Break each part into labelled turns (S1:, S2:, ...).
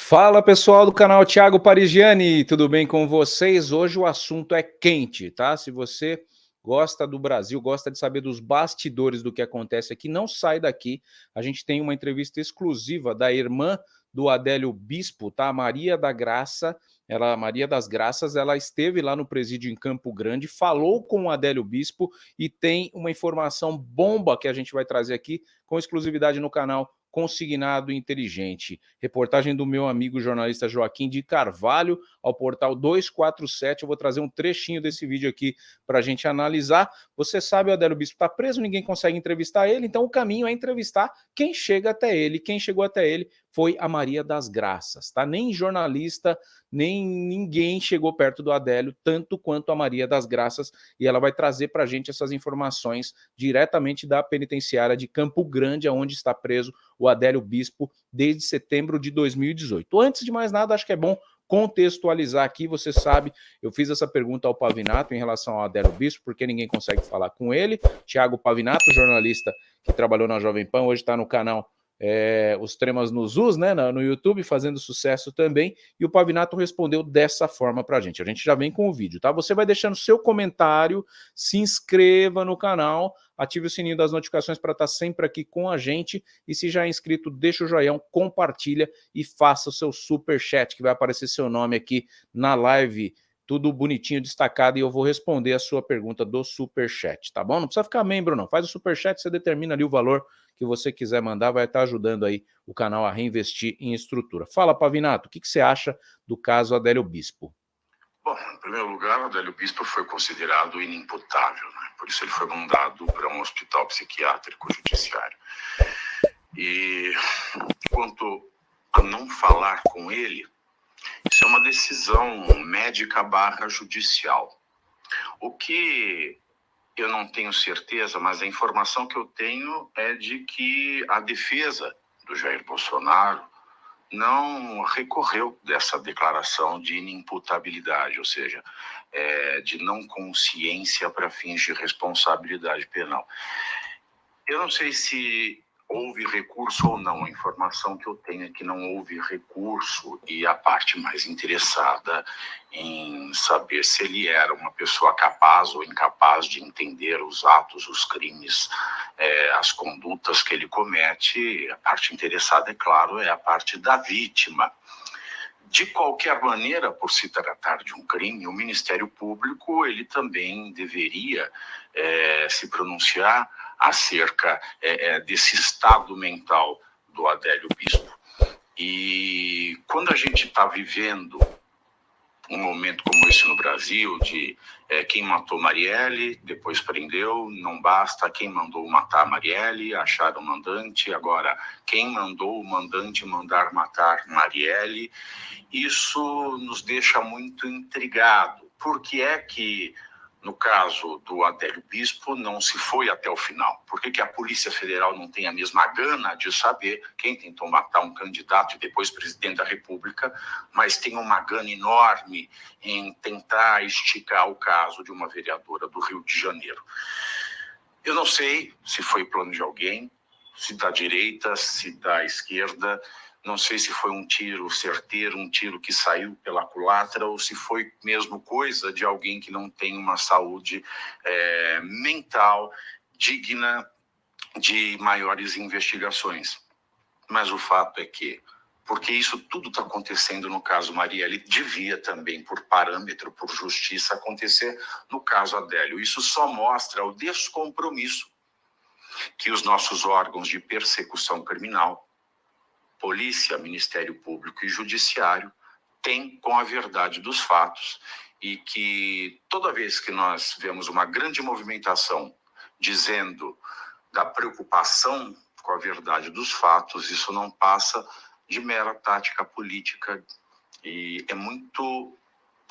S1: Fala pessoal do canal Thiago Parigiani, tudo bem com vocês? Hoje o assunto é quente, tá? Se você gosta do Brasil, gosta de saber dos bastidores do que acontece aqui, não sai daqui. A gente tem uma entrevista exclusiva da irmã do Adélio Bispo, tá? Maria da Graça, Maria das Graças, ela esteve lá no presídio em Campo Grande, falou com o Adélio Bispo e tem uma informação bomba que a gente vai trazer aqui com exclusividade no canal Consignado Inteligente. Reportagem do meu amigo jornalista Joaquim de Carvalho ao portal 247. Eu vou trazer um trechinho desse vídeo aqui para a gente analisar. Você sabe, o Adélio Bispo está preso, ninguém consegue entrevistar ele, então o caminho é entrevistar quem chega até ele. Quem chegou até ele foi a Maria das Graças, tá? Nem jornalista, nem ninguém chegou perto do Adélio, tanto quanto a Maria das Graças, e ela vai trazer para a gente essas informações diretamente da penitenciária de Campo Grande, onde está preso o Adélio Bispo desde setembro de 2018. Antes de mais nada, acho que é bom contextualizar aqui. Você sabe, eu fiz essa pergunta ao Pavinato em relação ao Adélio Bispo, porque ninguém consegue falar com ele. Thiago Pavinato, jornalista que trabalhou na Jovem Pan, hoje está no canal Os Tremas nos Us, né, no YouTube, fazendo sucesso também, e o Pavinato respondeu dessa forma pra gente. A gente já vem com o vídeo, tá? Você vai deixando seu comentário, se inscreva no canal, ative o sininho das notificações para estar sempre aqui com a gente, e se já é inscrito, deixa o joinha, compartilha e faça o seu super chat, que vai aparecer seu nome aqui na live, tudo bonitinho, destacado, e eu vou responder a sua pergunta do superchat, tá bom? Não precisa ficar membro não, faz o superchat, você determina ali o valor que você quiser mandar, vai estar ajudando aí o canal a reinvestir em estrutura. Fala, Pavinato, o que você acha do caso Adélio Bispo?
S2: Bom, em primeiro lugar, o Adélio Bispo foi considerado inimputável, né? Por isso ele foi mandado para um hospital psiquiátrico judiciário. E quanto a não falar com ele, isso é uma decisão médica / judicial. O que eu não tenho certeza, mas a informação que eu tenho é de que a defesa do Jair Bolsonaro não recorreu dessa declaração de inimputabilidade, ou seja, de não consciência para fins de responsabilidade penal. Eu não sei se houve recurso ou não. A informação que eu tenho é que não houve recurso, e a parte mais interessada em saber se ele era uma pessoa capaz ou incapaz de entender os atos, os crimes, as condutas que ele comete. A parte interessada, é claro, é a parte da vítima. De qualquer maneira, por se tratar de um crime, o Ministério Público ele também deveria se pronunciar acerca desse estado mental do Adélio Bispo. E quando a gente está vivendo um momento como esse no Brasil, de quem matou Marielle, depois prendeu, não basta, quem mandou matar Marielle, acharam o mandante, agora quem mandou o mandante mandar matar Marielle, isso nos deixa muito intrigado. Por que é que, no caso do Adélio Bispo, não se foi até o final? Por que a Polícia Federal não tem a mesma gana de saber quem tentou matar um candidato e depois presidente da República, mas tem uma gana enorme em tentar esticar o caso de uma vereadora do Rio de Janeiro? Eu não sei se foi plano de alguém, se da direita, se da esquerda. Não sei se foi um tiro certeiro, um tiro que saiu pela culatra, ou se foi mesmo coisa de alguém que não tem uma saúde mental digna de maiores investigações. Mas o fato é que, porque isso tudo está acontecendo no caso Marielle, devia também, por parâmetro, por justiça, acontecer no caso Adélio. Isso só mostra o descompromisso que os nossos órgãos de persecução criminal, Polícia, Ministério Público e Judiciário, têm com a verdade dos fatos, e que toda vez que nós vemos uma grande movimentação dizendo da preocupação com a verdade dos fatos, isso não passa de mera tática política, e é muito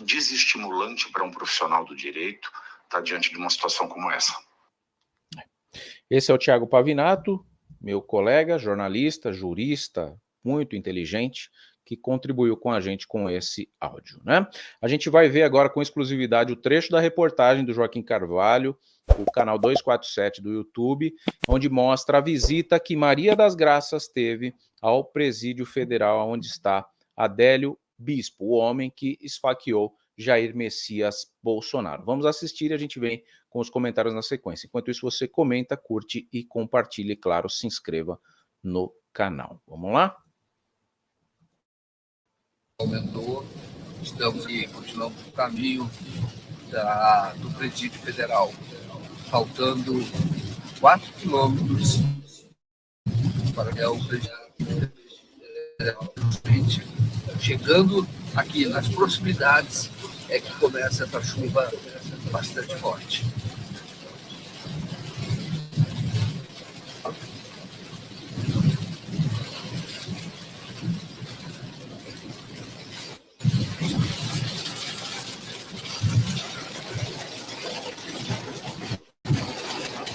S2: desestimulante para um profissional do direito estar diante de uma situação como essa.
S1: Esse é o Thiago Pavinato, meu colega, jornalista, jurista, muito inteligente, que contribuiu com a gente com esse áudio, né? A gente vai ver agora com exclusividade o trecho da reportagem do Joaquim Carvalho, o canal 247 do YouTube, onde mostra a visita que Maria das Graças teve ao Presídio Federal, onde está Adélio Bispo, o homem que esfaqueou Jair Messias Bolsonaro. Vamos assistir e a gente vem com os comentários na sequência. Enquanto isso, você comenta, curte e compartilhe, e, claro, se inscreva no canal. Vamos lá?
S3: Aumentou, estamos aqui, continuamos no caminho do Presídio Federal, faltando 4 quilômetros para o Presídio Federal. Chegando aqui nas proximidades é que começa essa chuva bastante forte.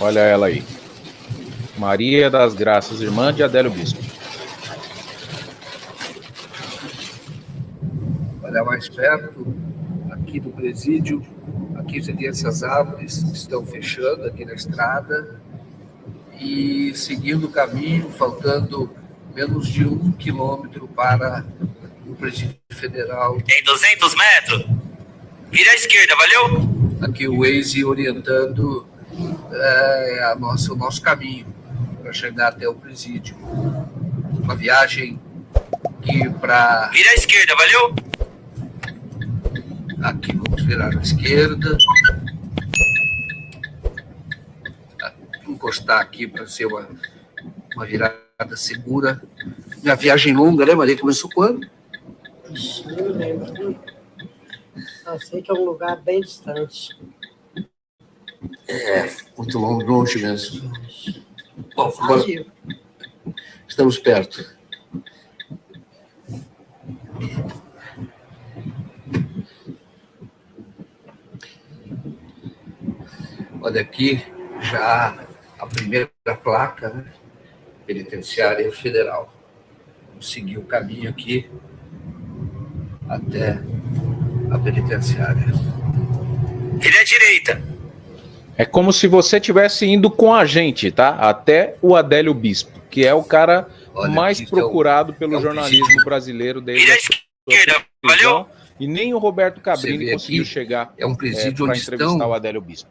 S1: Olha ela aí. Maria das Graças, irmã de Adélio Bispo.
S3: Olha mais perto, aqui do presídio, aqui você tem essas árvores que estão fechando aqui na estrada e seguindo o caminho, faltando menos de 1 quilômetro para o Presídio Federal.
S4: Em 200 metros, vira à esquerda, valeu?
S3: Aqui o Waze orientando o nosso caminho para chegar até o presídio. Uma viagem que para...
S4: Vira à esquerda, valeu?
S3: Aqui vamos virar à esquerda. Encostar aqui para ser uma virada segura. Minha viagem longa, né, Maria? Começou quando?
S5: Não lembro. Eu sei que é um lugar bem distante.
S3: Muito longe mesmo. Bom, agora estamos perto. Olha aqui já a primeira placa, né? Penitenciária Federal. Vamos seguir o caminho aqui até a penitenciária.
S4: Vira à direita.
S1: É como se você estivesse indo com a gente, tá? Até o Adélio Bispo, que é o cara mais procurado pelo jornalismo brasileiro desde a
S4: esquerda, valeu?
S1: E nem o Roberto Cabrini conseguiu chegar
S3: é um presídio
S1: para
S3: onde
S1: entrevistar o Adélio Bispo.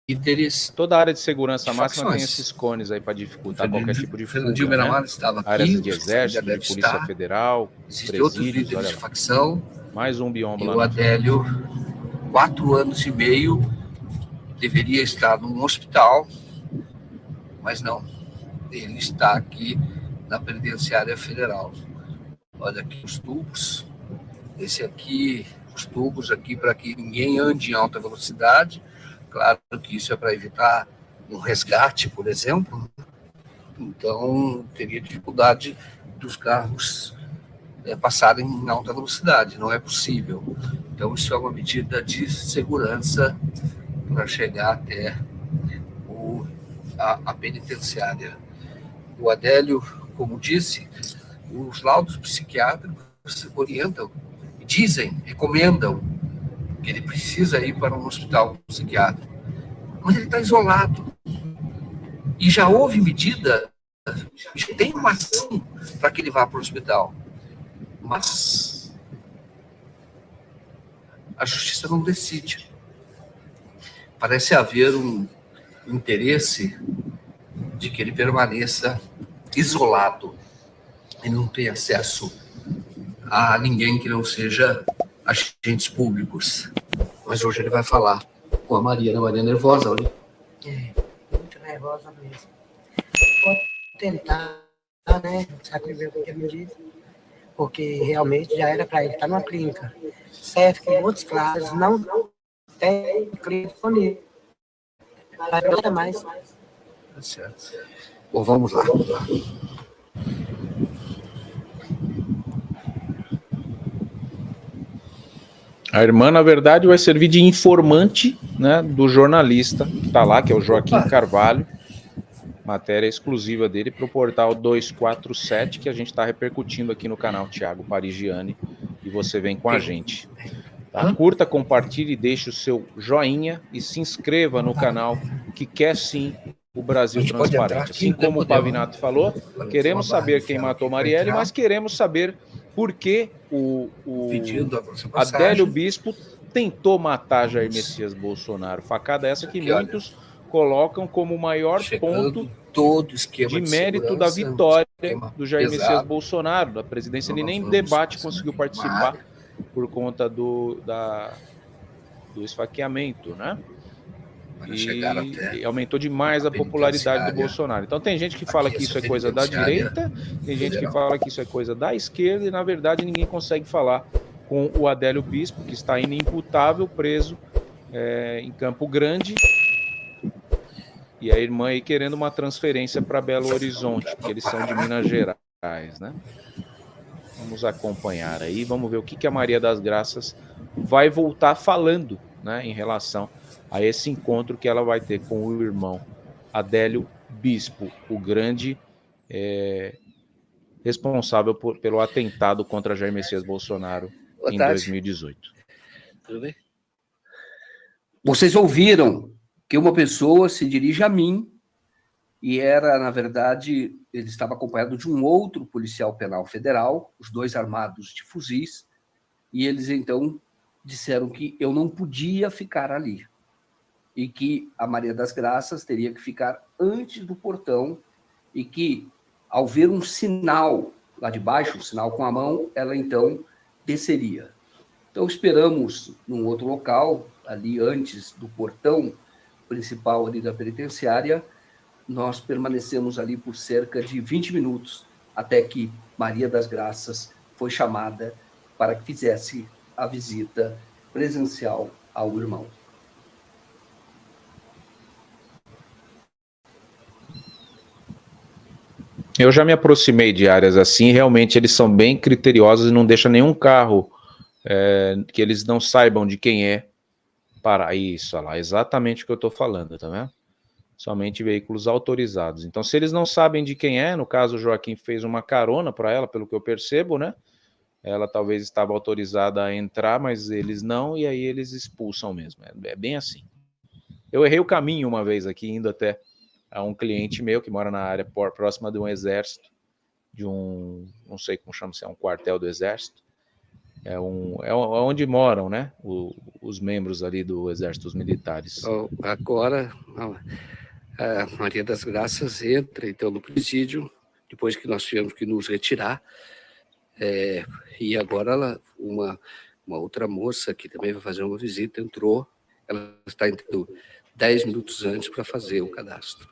S3: Líderes.
S1: Toda a área de segurança máxima tem esses cones aí para dificultar qualquer tipo de fuga,
S3: Fernandinho Beiramar estava aqui,
S1: áreas de exército, de polícia federal,
S3: existem outros líderes de facção.
S1: Mais um biombo lá.
S3: O Adélio, 4 anos e meio, deveria estar num hospital, mas não. Ele está aqui na penitenciária federal. Olha aqui os tubos. Esse aqui, os tubos aqui para que ninguém ande em alta velocidade. Claro que isso é para evitar um resgate, por exemplo. Então, teria dificuldade dos carros passarem em alta velocidade. Não é possível. Então, isso é uma medida de segurança para chegar até a penitenciária. O Adélio, como disse, os laudos psiquiátricos orientam, dizem, recomendam que ele precisa ir para um hospital psiquiátrico. Mas ele está isolado. E já houve medida, já tem uma ação para que ele vá para o hospital. Mas a justiça não decide. Parece haver um interesse de que ele permaneça isolado e não tenha acesso a ninguém que não seja agentes públicos. Mas hoje ele vai falar com a Maria, né? Maria nervosa, olha.
S5: Muito nervosa mesmo. Vou tentar, né, saber o que ele me disse, porque realmente já era para ele estar numa clínica. Certo que em outros casos não tem clínica disponível. Nada mais.
S3: Tá certo. Bom, vamos lá.
S1: A irmã, na verdade, vai servir de informante, né, do jornalista que está lá, que é o Joaquim Carvalho. Matéria exclusiva dele para o portal 247, que a gente está repercutindo aqui no canal Thiago Parigiani. E você vem com a gente. Tá? Curta, compartilhe, deixe o seu joinha e se inscreva no canal, que quer sim o Brasil transparente. Assim como o Pavinato falou, queremos saber quem matou Marielle, mas queremos saber por que o Adélio Bispo tentou matar Jair Messias Bolsonaro. Facada essa que muitos colocam como o maior ponto de mérito da vitória do Jair Messias Bolsonaro, da presidência. Ele nem debate conseguiu participar por conta do esfaqueamento, né? E aumentou demais a popularidade do Bolsonaro. Então tem gente que fala que isso é coisa da direita, tem gente que fala que isso é coisa da esquerda, e na verdade ninguém consegue falar com o Adélio Bispo, que está inimputável, preso em Campo Grande, e a irmã aí querendo uma transferência para Belo Horizonte, porque eles são de Minas Gerais, né? Vamos acompanhar aí, vamos ver o que a Maria das Graças vai voltar falando, né, em relação a esse encontro que ela vai ter com o irmão Adélio Bispo, o grande responsável pelo atentado contra Jair Messias Bolsonaro em 2018.
S3: Tudo bem? Vocês ouviram que uma pessoa se dirige a mim e era, na verdade, ele estava acompanhado de um outro policial penal federal, os dois armados de fuzis, e eles, então, disseram que eu não podia ficar ali e que a Maria das Graças teria que ficar antes do portão e que, ao ver um sinal lá de baixo, um sinal com a mão, ela, então, desceria. Então, esperamos num outro local, ali antes do portão principal ali da penitenciária. Nós permanecemos ali por cerca de 20 minutos, até que Maria das Graças foi chamada para que fizesse a visita presencial ao irmão.
S1: Eu já me aproximei de áreas assim, realmente eles são bem criteriosos e não deixam nenhum carro que eles não saibam de quem é parar. Isso, olha lá, exatamente o que eu estou falando, tá vendo? Somente veículos autorizados. Então, se eles não sabem de quem é, no caso o Joaquim fez uma carona para ela, pelo que eu percebo, né? Ela talvez estava autorizada a entrar, mas eles não, e aí eles expulsam mesmo. É bem assim. Eu errei o caminho uma vez aqui, indo até a um cliente meu que mora na área próxima de um exército, de um, não sei como chama, se é um quartel do exército. É onde moram, né? Os membros ali do exército, os militares.
S3: Agora, a Maria das Graças entra, então, no presídio, depois que nós tivemos que nos retirar. E agora uma outra moça que também vai fazer uma visita entrou. Ela está entrando 10 minutos antes para fazer o cadastro.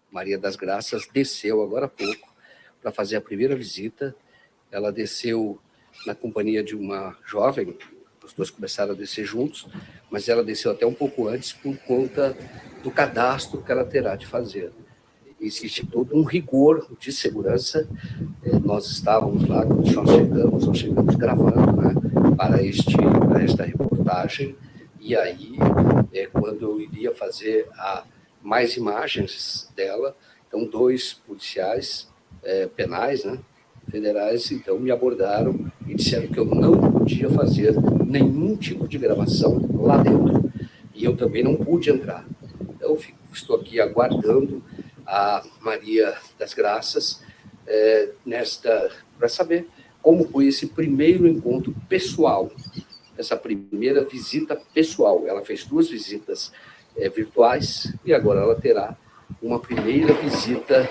S3: Maria das Graças desceu agora há pouco para fazer a primeira visita. Ela desceu na companhia de uma jovem, os dois começaram a descer juntos, mas ela desceu até um pouco antes por conta do cadastro que ela terá de fazer. Existe todo um rigor de segurança. Nós estávamos lá, quando nós chegamos gravando, né, para esta reportagem, e aí, quando eu iria fazer mais imagens dela, então 2 policiais penais, né, federais, então me abordaram e disseram que eu não podia fazer nenhum tipo de gravação lá dentro, e eu também não pude entrar. Então, estou aqui aguardando a Maria das Graças para saber como foi esse primeiro encontro pessoal, essa primeira visita pessoal. Ela fez 2 visitas virtuais e agora ela terá uma primeira visita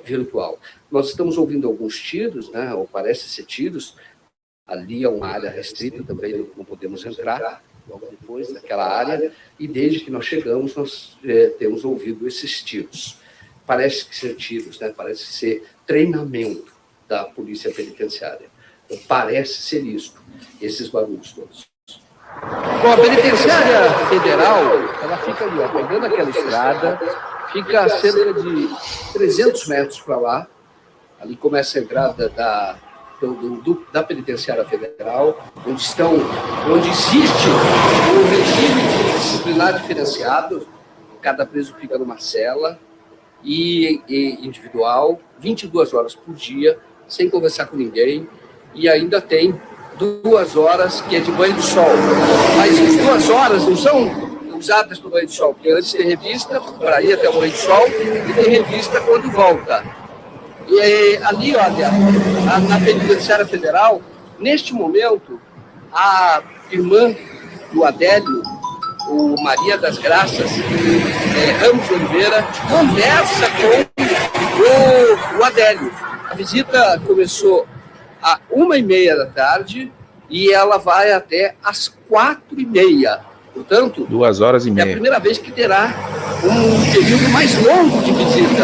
S3: virtual. Nós estamos ouvindo alguns tiros, né, ou parece ser tiros. Ali é uma área restrita, também não podemos entrar logo depois daquela área, e desde que nós chegamos, nós temos ouvido esses tiros. Parece que ser tiros, né? Parece ser treinamento da polícia penitenciária. Então, parece ser isso, esses barulhos todos. Bom, a penitenciária federal, ela fica ali, pegando aquela estrada, fica a cerca de 300 metros para lá. Ali começa a entrada da penitenciária federal, onde existe um regime disciplinar diferenciado. Cada preso fica numa cela e individual, 22 horas por dia, sem conversar com ninguém, e ainda tem 2 horas que é de banho de sol. Mas as 2 horas não cruzadas para o Morro do Sol, porque antes tem revista para ir até o Morro do Sol e tem revista quando volta. E ali, olha, na Penitenciária Federal, neste momento, a irmã do Adélio, o Maria das Graças, Ramos de Oliveira, conversa com o Adélio. A visita começou às 1h30 da tarde e ela vai até às 4h30. Portanto,
S1: 2h30.
S3: é a primeira vez que terá um período mais longo de visita.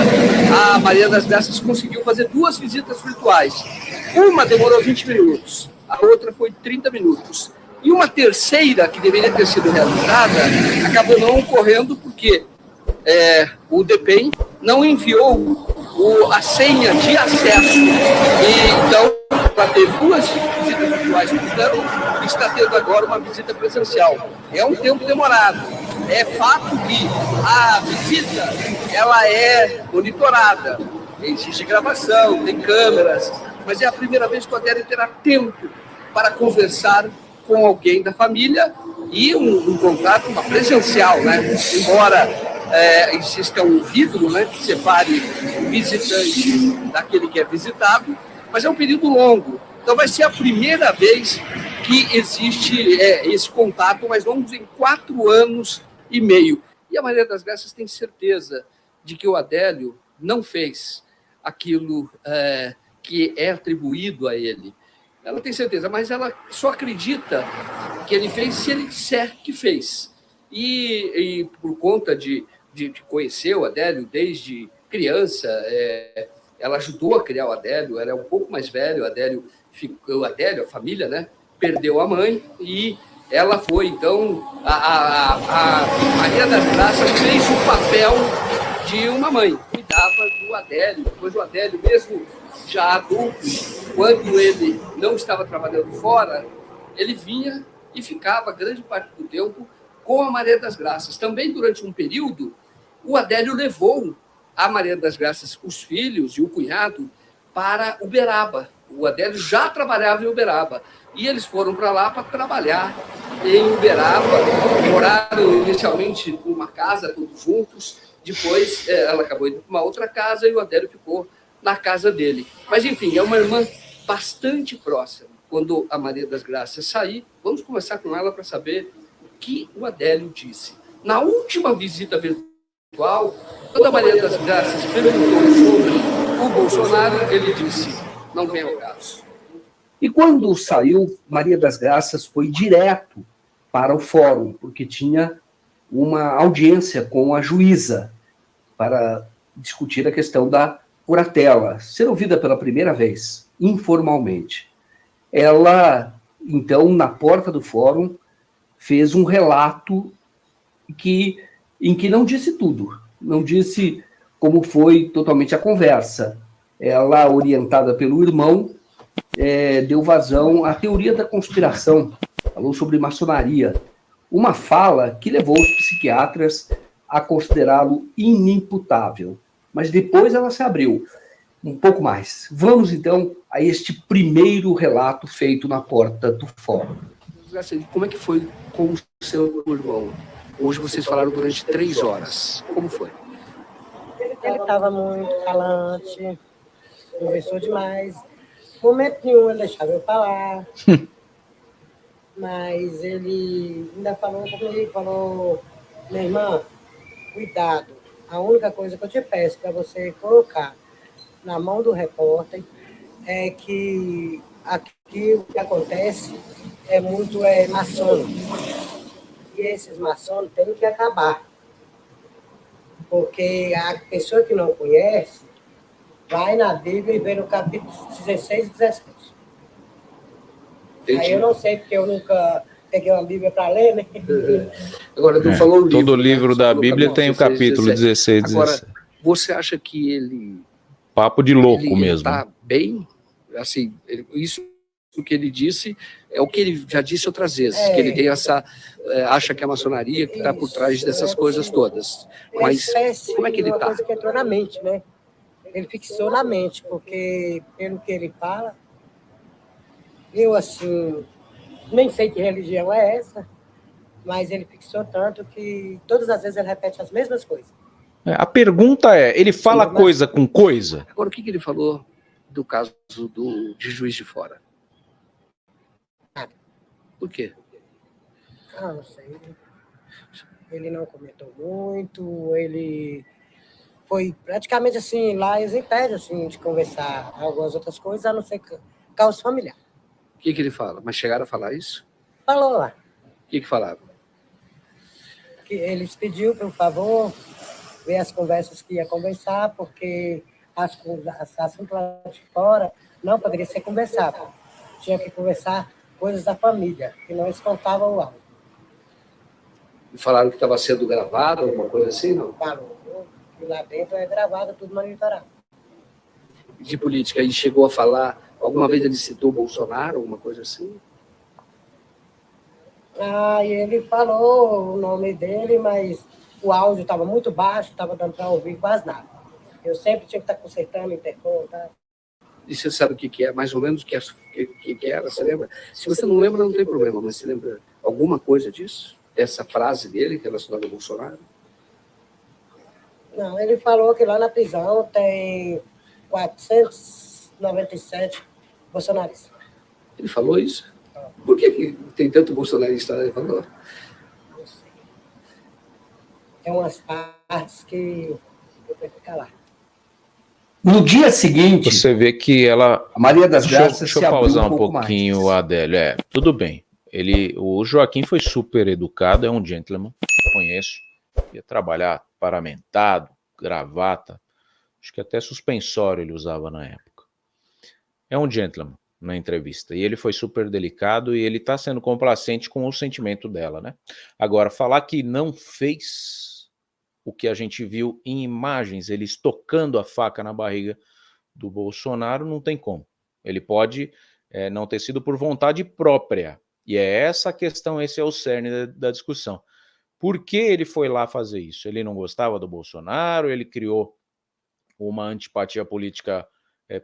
S3: A Maria das Graças conseguiu fazer 2 visitas virtuais. Uma demorou 20 minutos, a outra foi 30 minutos. E uma terceira, que deveria ter sido realizada, acabou não ocorrendo porque o DEPEN não enviou a senha de acesso. E, então, ela teve 2 visitas virtuais por ano, está tendo agora uma visita presencial. É um tempo demorado. É fato que a visita ela é monitorada. Existe gravação, tem câmeras, mas é a primeira vez que o Adélio terá tempo para conversar com alguém da família e um contato, uma presencial, né? Embora exista um vidro, né, que separe o visitante daquele que é visitado, mas é um período longo. Então vai ser a primeira vez que existe esse contato mais longo em 4 anos e meio. E a Maria das Graças tem certeza de que o Adélio não fez aquilo que é atribuído a ele. Ela tem certeza, mas ela só acredita que ele fez se ele disser que fez. E por conta de conhecer o Adélio desde criança, ela ajudou a criar o Adélio, era um pouco mais velho, o Adélio, a família, né, perdeu a mãe e ela foi, então, a Maria das Graças fez o papel de uma mãe, cuidava do Adélio, depois o Adélio, mesmo já adulto, quando ele não estava trabalhando fora, ele vinha e ficava grande parte do tempo com a Maria das Graças. Também durante um período, o Adélio levou a Maria das Graças, os filhos e o cunhado, para Uberaba. O Adélio já trabalhava em Uberaba. E eles foram para lá para trabalhar em Uberaba. Moraram inicialmente numa casa, todos juntos. Depois ela acabou indo para uma outra casa e o Adélio ficou na casa dele. Mas, enfim, é uma irmã bastante próxima. Quando a Maria das Graças sair, vamos conversar com ela para saber o que o Adélio disse. Na última visita virtual, quando a Maria das Graças perguntou sobre o Bolsonaro, ele disse, não vem ao caso. E quando saiu, Maria das Graças foi direto para o fórum, porque tinha uma audiência com a juíza para discutir a questão da curatela, ser ouvida pela primeira vez, informalmente. Ela, então, na porta do fórum, fez um relato em que não disse tudo, não disse como foi totalmente a conversa. Ela, orientada pelo irmão, deu vazão à teoria da conspiração, falou sobre maçonaria, uma fala que levou os psiquiatras a considerá-lo inimputável. Mas depois ela se abriu um pouco mais. Vamos, então, a este primeiro relato feito na porta do fórum. Como é que foi com o seu irmão? Hoje vocês falaram durante 3 horas. Como foi?
S5: Ele estava muito falante, conversou demais. Momento nenhum ele deixava eu falar. Mas ele ainda falou comigo, falou, minha irmã, cuidado. A única coisa que eu te peço para você colocar na mão do repórter é que aqui o que acontece é muito maçônico. E esses maçons têm que acabar. Porque a pessoa que não conhece vai na Bíblia e vê no capítulo 16 e 17. Entendi. Aí eu não sei, porque eu nunca peguei uma Bíblia para ler, né?
S3: Agora, tu falou o livro.
S1: Todo livro da Bíblia tem o capítulo 16 e 17.
S3: Agora, você acha que ele...
S1: Papo de louco mesmo.
S3: Ele está bem? Assim, isso que ele disse é o que ele já disse outras vezes, que ele tem essa... acha que é a maçonaria que está por trás dessas coisas todas. Mas como é que ele está?
S5: Uma coisa que entrou na mente, né? Ele fixou na mente, porque pelo que ele fala, eu, assim, nem sei que religião é essa, mas ele fixou tanto que todas as vezes ele repete as mesmas coisas.
S1: A pergunta é, ele fala coisa com coisa?
S3: Agora, o que ele falou do caso de Juiz de Fora?
S5: Nada.
S3: Por quê?
S5: Não sei. Ele não comentou muito, ele foi praticamente assim, lá eles impedem assim, de conversar algumas outras coisas, a não ser causa familiar.
S3: O que ele fala? Mas chegaram a falar isso?
S5: Falou lá.
S3: O que falaram?
S5: Que eles pediu, por favor, ver as conversas que ia conversar, porque as assuntos lá de fora não poderia ser conversado. Tinha que conversar coisas da família, que não eles contavam o áudio.
S3: E falaram que estava sendo gravado, alguma coisa assim, não?
S5: Falou. E lá dentro é gravado, tudo monitorado.
S3: De política, e chegou a falar, alguma vez ele citou Bolsonaro, alguma coisa assim?
S5: Ah, e ele falou o nome dele, mas o áudio estava muito baixo, estava dando para ouvir quase nada. Eu sempre tinha que estar consertando o interfone, tá?
S3: E você sabe o que é? Mais ou menos o que era, você lembra? Se você não lembra, não tem problema, mas você lembra alguma coisa disso? Essa frase dele relacionada ao Bolsonaro?
S5: Não, ele falou que lá na prisão tem 497 bolsonaristas.
S3: Ele falou isso? Por que tem tanto bolsonarista lá? Ele falou?
S5: Não sei. Tem umas partes que eu tenho que ficar lá.
S6: No dia seguinte...
S1: Você vê que ela...
S6: A Maria das Graças
S1: Deixa eu pausar um pouquinho, Adélio. Tudo bem. O Joaquim foi super educado, é um gentleman, conheço. Ia trabalhar paramentado, gravata. Acho que até suspensório ele usava na época. É um gentleman na entrevista. E ele foi super delicado e ele está sendo complacente com o sentimento dela, né? Agora, falar que não fez o que a gente viu em imagens, ele estocando a faca na barriga do Bolsonaro, não tem como. Ele pode não ter sido por vontade própria. E é essa a questão, esse é o cerne da discussão. Por que ele foi lá fazer isso? Ele não gostava do Bolsonaro, ele criou uma antipatia política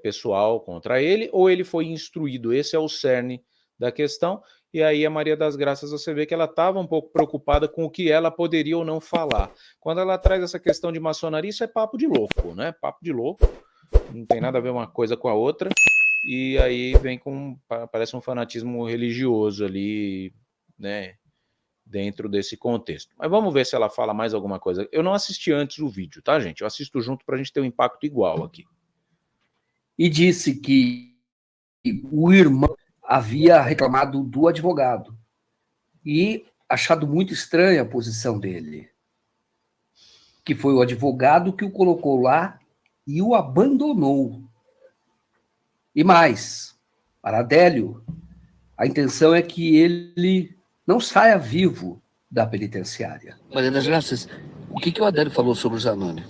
S1: pessoal contra ele, ou ele foi instruído? Esse é o cerne da questão. E aí a Maria das Graças, você vê que ela estava um pouco preocupada com o que ela poderia ou não falar. Quando ela traz essa questão de maçonaria, isso é papo de louco, né? Papo de louco, não tem nada a ver uma coisa com a outra. E aí vem parece um fanatismo religioso ali, né, dentro desse contexto. Mas vamos ver se ela fala mais alguma coisa. Eu não assisti antes o vídeo, tá, gente? Eu assisto junto para a gente ter um impacto igual aqui.
S6: E disse que o irmão havia reclamado do advogado e achado muito estranha a posição dele, que foi o advogado que o colocou lá e o abandonou. E mais, para Adélio, a intenção é que ele não saia vivo da penitenciária.
S3: Maria das Graças, o que o Adélio falou sobre o Zanoni?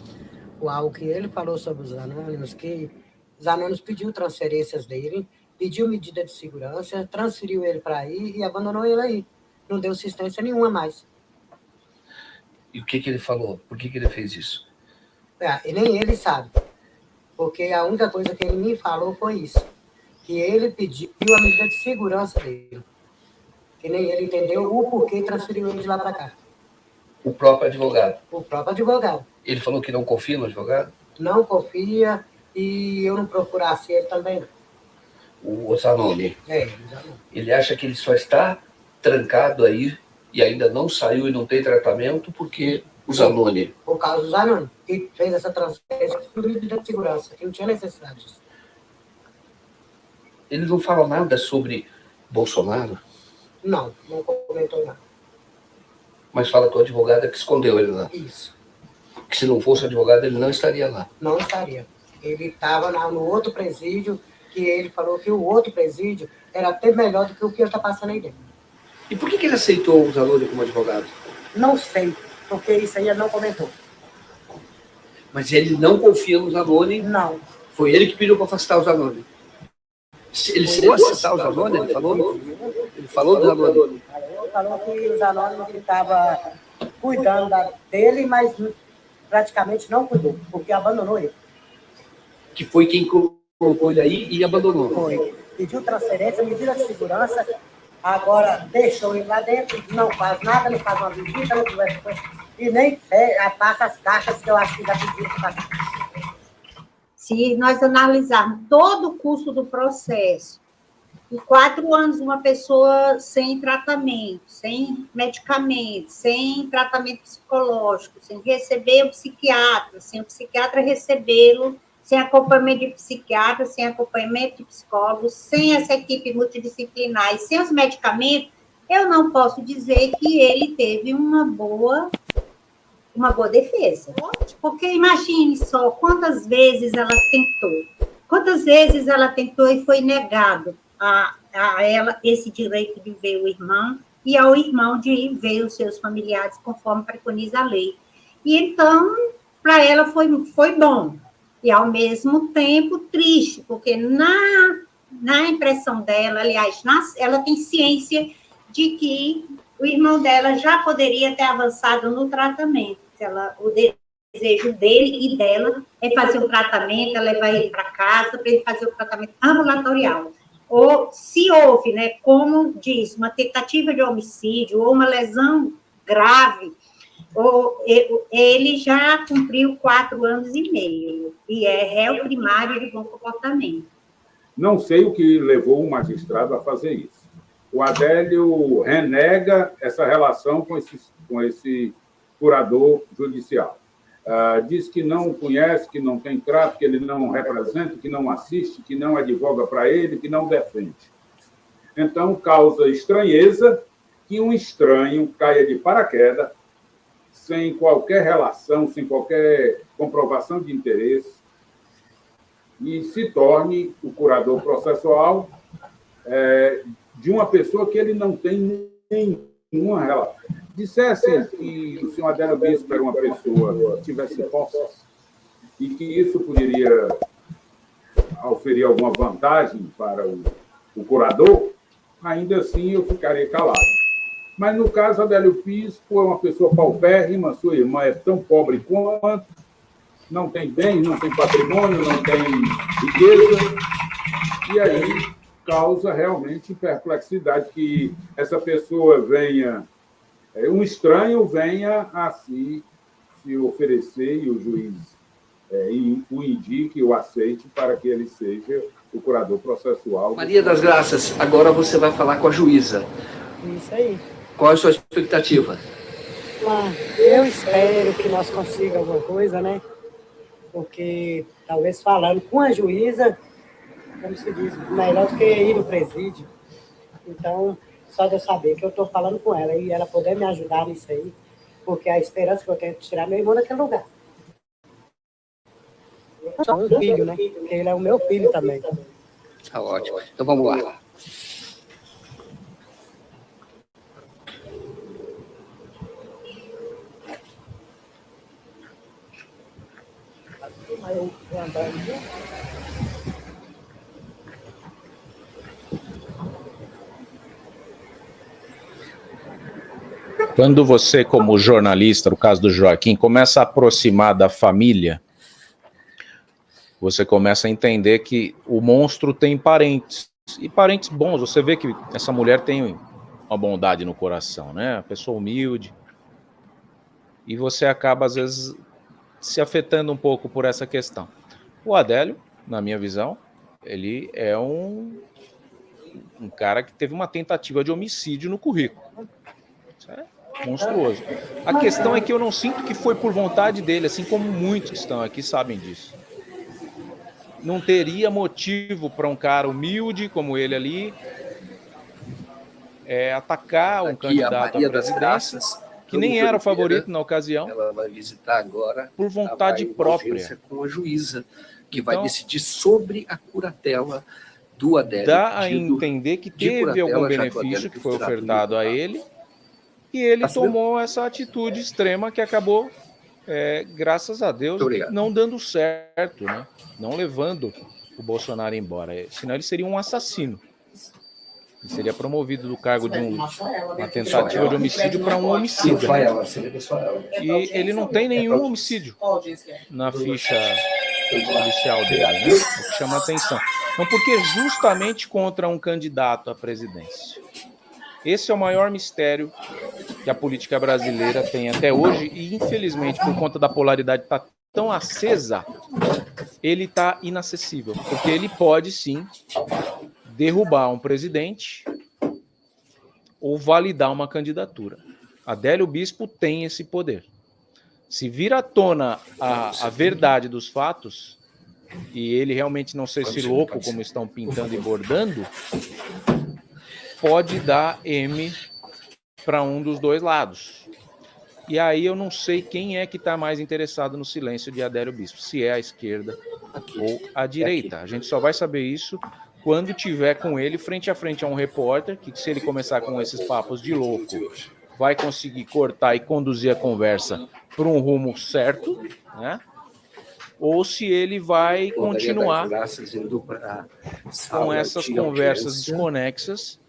S5: O que ele falou sobre os anônimos, que os anônimos pediu transferências dele, pediu medida de segurança, transferiu ele para aí e abandonou ele aí. Não deu assistência nenhuma mais.
S3: E o que ele falou? Por que ele fez isso?
S5: E nem ele sabe. Porque a única coisa que ele me falou foi isso. Que ele pediu a medida de segurança dele. Que nem ele entendeu o porquê transferiu ele de lá para cá.
S3: O próprio advogado?
S5: O próprio advogado.
S3: Ele falou que não confia no advogado?
S5: Não confia e eu não procurasse ele também não.
S3: O Zanoni?
S5: Zanoni.
S3: Ele acha que ele só está trancado aí e ainda não saiu e não tem tratamento porque o Zanoni...
S5: Por causa do Zanoni, que fez essa transferência por medida de segurança, que não tinha necessidade disso.
S3: Ele não fala nada sobre Bolsonaro?
S5: Não comentou nada.
S3: Mas fala que o advogado é que escondeu ele lá.
S5: Isso.
S3: Que se não fosse advogado, ele não estaria lá.
S5: Não estaria. Ele estava no outro presídio, que ele falou que o outro presídio era até melhor do que o que ele está passando aí dentro.
S3: E por que ele aceitou o Zanoni como advogado?
S5: Não sei, porque isso aí ele não comentou.
S3: Mas ele não confia no Zanoni?
S5: Não.
S3: Foi ele que pediu para afastar o Zanoni? Ele chegou a citar o Zanoni? Ele falou? Ele falou do Zanoni?
S5: Ele falou que o Zanoni estava cuidando dele, mas praticamente não cuidou, porque abandonou ele.
S3: Que foi quem colocou ele aí e abandonou?
S5: Foi. Pediu transferência, medida de segurança, Agora, deixou ele lá dentro, não faz nada, não faz uma visita, não conversa com ele, e nem passa as taxas que eu acho que dá pedido para passar.
S7: Se nós analisarmos todo o custo do processo, em 4 anos, uma pessoa sem tratamento, sem medicamento, sem tratamento psicológico, sem receber o psiquiatra, sem o psiquiatra recebê-lo, sem acompanhamento de psiquiatra, sem acompanhamento de psicólogos, sem essa equipe multidisciplinar e sem os medicamentos, eu não posso dizer que ele teve uma boa defesa. Porque imagine só quantas vezes ela tentou e foi negado a ela esse direito de ver o irmão e ao irmão de ver os seus familiares, conforme preconiza a lei. E então, para ela foi bom. E, ao mesmo tempo, triste, porque na impressão dela, aliás, ela tem ciência de que o irmão dela já poderia ter avançado no tratamento. O desejo dele e dela é fazer um tratamento, é levar ele para casa, para ele fazer o tratamento ambulatorial. Ou, se houve, né, como diz, uma tentativa de homicídio ou uma lesão grave, ele já cumpriu 4 anos e meio e é réu primário de bom comportamento.
S8: Não sei o que levou o magistrado a fazer isso. O Adélio renega essa relação com esse curador judicial. Diz que não conhece, que não tem trato, que ele não representa, que não assiste, que não advoga para ele, que não defende. Então, causa estranheza que um estranho caia de paraquedas, sem qualquer relação, sem qualquer comprovação de interesse, e se torne o curador processual de uma pessoa que ele não tem nenhuma relação. Dissesse que o senhor Adélio Bispo era uma pessoa que tivesse posses e que isso poderia oferir alguma vantagem para o curador, ainda assim eu ficaria calado. Mas, no caso, Adélio Bispo é uma pessoa paupérrima, sua irmã é tão pobre quanto, não tem bens, não tem patrimônio, não tem riqueza, e aí causa realmente perplexidade que essa pessoa um estranho venha a se oferecer e o juiz o indique, o aceite para que ele seja o curador processual.
S6: Maria das Graças, agora você vai falar com a juíza.
S5: Isso aí.
S6: Qual é a sua expectativa?
S5: Eu espero que nós consigamos alguma coisa, né? Porque, talvez falando com a juíza, como se diz, melhor do que ir no presídio. Então, só de eu saber que eu estou falando com ela e ela poder me ajudar nisso aí, porque a esperança que eu tenho é tirar meu irmão daquele lugar. Só um filho, né? Porque ele é o meu filho também.
S6: Tá ótimo. Então, vamos lá.
S1: Quando você, como jornalista, no caso do Joaquim, começa a aproximar da família, você começa a entender que o monstro tem parentes, e parentes bons. Você vê que essa mulher tem uma bondade no coração, né? Uma pessoa humilde, e você acaba, às vezes, se afetando um pouco por essa questão. O Adélio, na minha visão, ele é um cara que teve uma tentativa de homicídio no currículo. Isso é monstruoso. A questão é que eu não sinto que foi por vontade dele, assim como muitos que estão aqui sabem disso. Não teria motivo para um cara humilde como ele ali atacar um candidato à presidência, que nem era o favorito na ocasião,
S6: ela vai visitar agora
S1: por vontade própria.
S6: Com a juíza, que vai decidir sobre a curatela do Adélio.
S1: Dá a entender que teve algum benefício que foi ofertado a ele, e ele tomou essa atitude extrema que acabou, graças a Deus, não dando certo, né? Não levando o Bolsonaro embora. Senão ele seria um assassino. Ele seria promovido do cargo de uma tentativa de homicídio para um homicídio. E ele não tem nenhum homicídio na ficha policial dele, né? O que chama atenção. Então, porque justamente contra um candidato à presidência. Esse é o maior mistério que a política brasileira tem até hoje e, infelizmente, por conta da polaridade estar tão acesa, ele está inacessível, porque ele pode, sim, derrubar um presidente ou validar uma candidatura. Adélio Bispo tem esse poder. Se vir à tona a verdade dos fatos, e ele realmente não ser esse louco como estão pintando e bordando, pode dar M para um dos dois lados. E aí eu não sei quem é que está mais interessado no silêncio de Adélio Bispo, se é a esquerda ou a direita. A gente só vai saber isso quando tiver com ele frente a frente a um repórter, que se ele começar com esses papos de louco, vai conseguir cortar e conduzir a conversa para um rumo certo, né? Ou se ele vai continuar com essas conversas desconexas,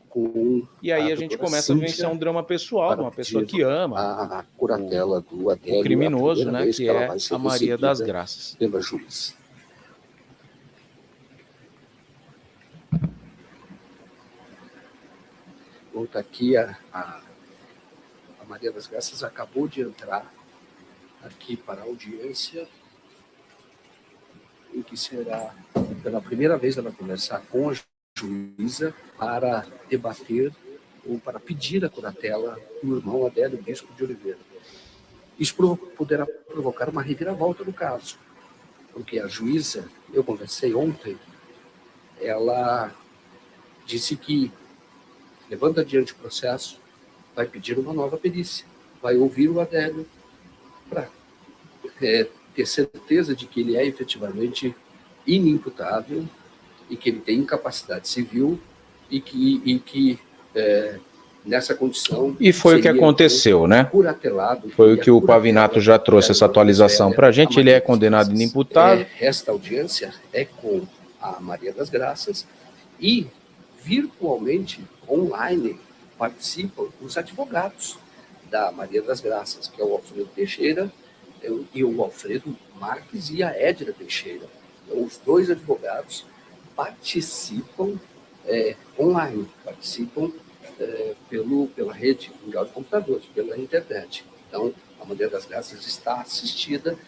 S1: e aí a gente começa a vencer um drama pessoal de uma pessoa que ama
S9: a curatela do Adélio,
S1: o criminoso, né, que é a Maria das Graças.
S9: Pela juíza. Volta aqui, a Maria das Graças acabou de entrar aqui para a audiência, em que será, pela primeira vez, ela conversar com a juíza para debater ou para pedir a curatela do irmão Adélio Bispo de Oliveira. Isso poderá provocar uma reviravolta no caso, porque a juíza, eu conversei ontem, ela disse que, levando adiante o processo, vai pedir uma nova perícia, vai ouvir o Adélio para ter certeza de que ele é efetivamente inimputável e que ele tem incapacidade civil e que nessa condição...
S1: E foi o que aconteceu, né?
S9: Curatelado,
S1: foi o que o Pavinato já trouxe essa atualização para a gente, ele é condenado inimputável.
S9: Esta audiência é com a Maria das Graças e virtualmente, online, participam os advogados da Maria das Graças, que é o Alfredo Teixeira e o Alfredo Marques e a Edna Teixeira. Então, os dois advogados participam online, participam pela rede mundial de computadores, pela internet. Então, a Maria das Graças está assistida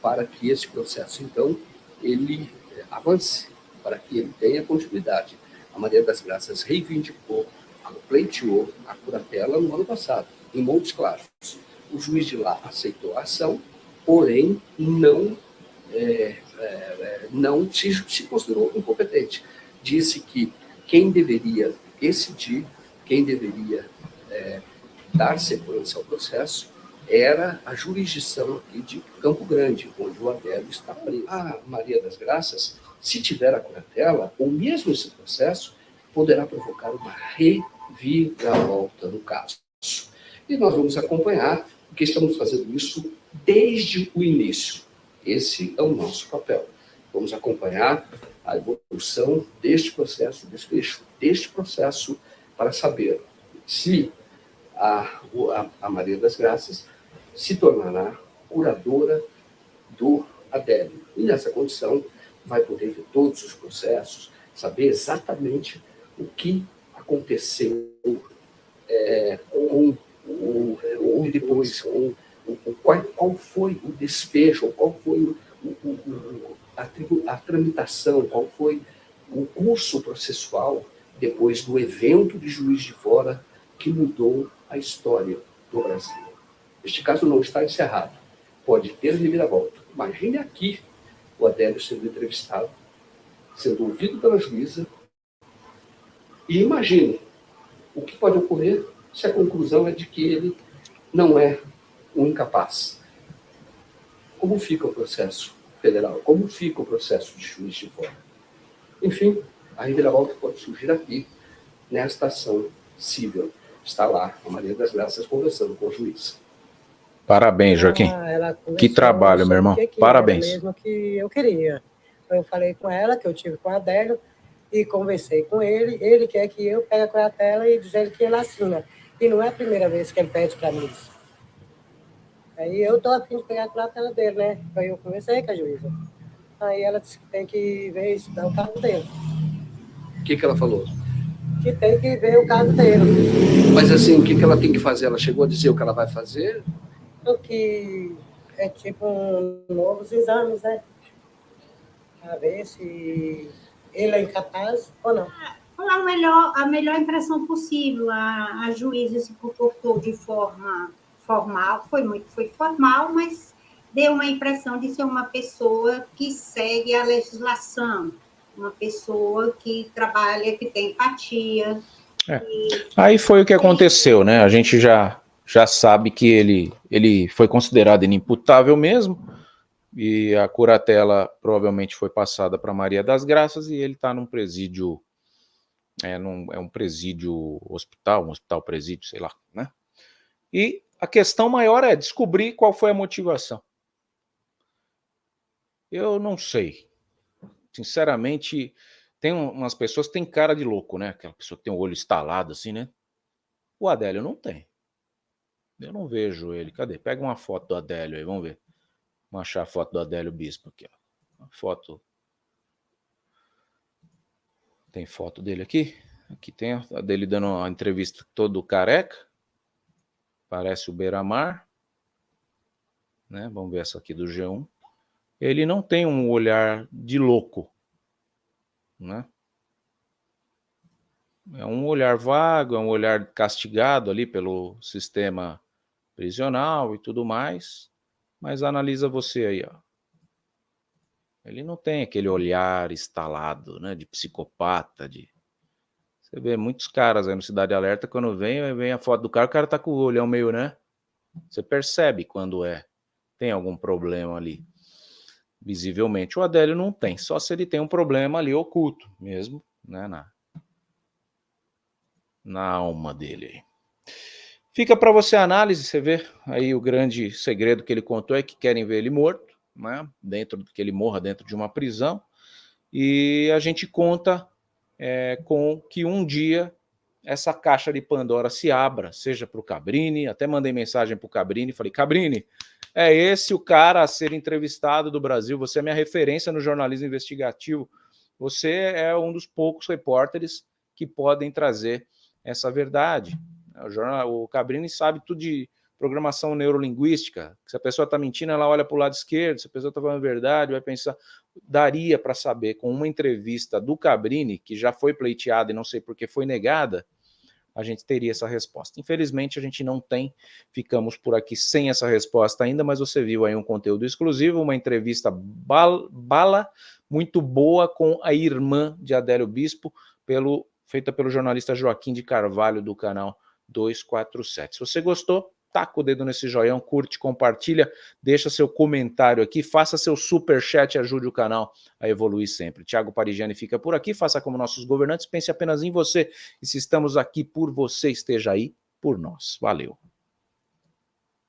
S9: para que esse processo, então, ele avance, para que ele tenha continuidade. A Maria das Graças reivindicou, pleiteou a curatela no ano passado, em Montes Claros. O juiz de lá aceitou a ação, porém não se considerou incompetente. Disse que quem deveria decidir, quem deveria dar sequência ao processo, era a jurisdição aqui de Campo Grande, onde o Adélio está preso. A Maria das Graças, se tiver a curatela, ou mesmo esse processo, poderá provocar uma reviravolta no caso. E nós vamos acompanhar, porque estamos fazendo isso desde o início. Esse é o nosso papel. Vamos acompanhar a evolução deste processo, desfecho deste processo, para saber se a Maria das Graças se tornará curadora do Adélio. E nessa condição vai poder ver todos os processos, saber exatamente o que aconteceu depois, qual foi o desfecho, qual foi a tramitação, qual foi o curso processual depois do evento de Juiz de Fora que mudou a história do Brasil. Este caso não está encerrado. Pode ter reviravolta. Imagine aqui o Adélio sendo entrevistado, sendo ouvido pela juíza, e imagine o que pode ocorrer se a conclusão é de que ele não é um incapaz. Como fica o processo federal? Como fica o processo de Juiz de Fora? Enfim, a reviravolta pode surgir aqui, nesta ação civil. Está lá a Maria das Graças conversando com o juiz.
S1: Parabéns, Joaquim. Que trabalho, meu irmão. Parabéns.
S5: Mesmo que eu queria. Eu falei com ela, que eu tive com o Adélio, e conversei com ele. Ele quer que eu pegue a curatela e dizer que ele assina. E não é a primeira vez que ele pede para mim isso. Aí eu estou a fim de pegar a curatela dele, né? Aí eu conversei com a juíza. Aí ela disse que tem que ver isso, dar o carro dele.
S9: O que ela falou?
S5: que tem que ver o caso dele.
S9: Mas assim, o que ela tem que fazer? Ela chegou a dizer o que ela vai fazer?
S5: O que é tipo novos exames, né? Para ver se ele é incapaz ou não.
S7: Foi a melhor impressão possível. A juíza se comportou de forma formal, foi formal, mas deu uma impressão de ser uma pessoa que segue a legislação, uma pessoa que trabalha, que tem empatia.
S1: Aí foi o que aconteceu, né? A gente já sabe que ele foi considerado inimputável mesmo, e a curatela provavelmente foi passada para Maria das Graças, e ele está num presídio, é um presídio hospital, um hospital presídio, sei lá, né? E a questão maior é descobrir qual foi a motivação. Eu não sei. Sinceramente, tem umas pessoas que têm cara de louco, né? Aquela pessoa que tem o olho estalado assim, né? O Adélio não tem. Eu não vejo ele. Cadê? Pega uma foto do Adélio aí, vamos ver. Vamos achar a foto do Adélio Bispo aqui, ó. Uma foto. Tem foto dele aqui? Aqui tem a dele dando uma entrevista todo careca. Parece o Beira-Mar. Né? Vamos ver essa aqui do G1. Ele não tem um olhar de louco, né? É um olhar vago, é um olhar castigado ali pelo sistema prisional e tudo mais, mas analisa você aí, ó. Ele não tem aquele olhar estalado, né, de psicopata, Você vê muitos caras aí no Cidade Alerta, quando vem a foto do cara, o cara tá com o olhão meio, né? Você percebe quando tem algum problema ali. Visivelmente o Adélio não tem, só se ele tem um problema ali oculto mesmo, né, na alma dele. Fica para você a análise, você vê aí o grande segredo que ele contou é que querem ver ele morto, né, que ele morra dentro de uma prisão, e a gente conta com que um dia essa caixa de Pandora se abra, seja para o Cabrini, até mandei mensagem para o Cabrini, falei, Cabrini, é esse o cara a ser entrevistado do Brasil, você é minha referência no jornalismo investigativo, você é um dos poucos repórteres que podem trazer essa verdade. O Cabrini sabe tudo de programação neurolinguística, se a pessoa está mentindo, ela olha para o lado esquerdo, se a pessoa está falando a verdade, vai pensar, daria para saber com uma entrevista do Cabrini, que já foi pleiteada e não sei por que foi negada, a gente teria essa resposta. Infelizmente, a gente não tem, ficamos por aqui sem essa resposta ainda, mas você viu aí um conteúdo exclusivo, uma entrevista bala, muito boa com a irmã de Adélio Bispo, feita pelo jornalista Joaquim de Carvalho, do canal 247. Se você gostou, taca o dedo nesse joião, curte, compartilha, deixa seu comentário aqui, faça seu superchat e ajude o canal a evoluir sempre. Thiago Parigiani fica por aqui, faça como nossos governantes, pense apenas em você, e se estamos aqui por você, esteja aí por nós. Valeu!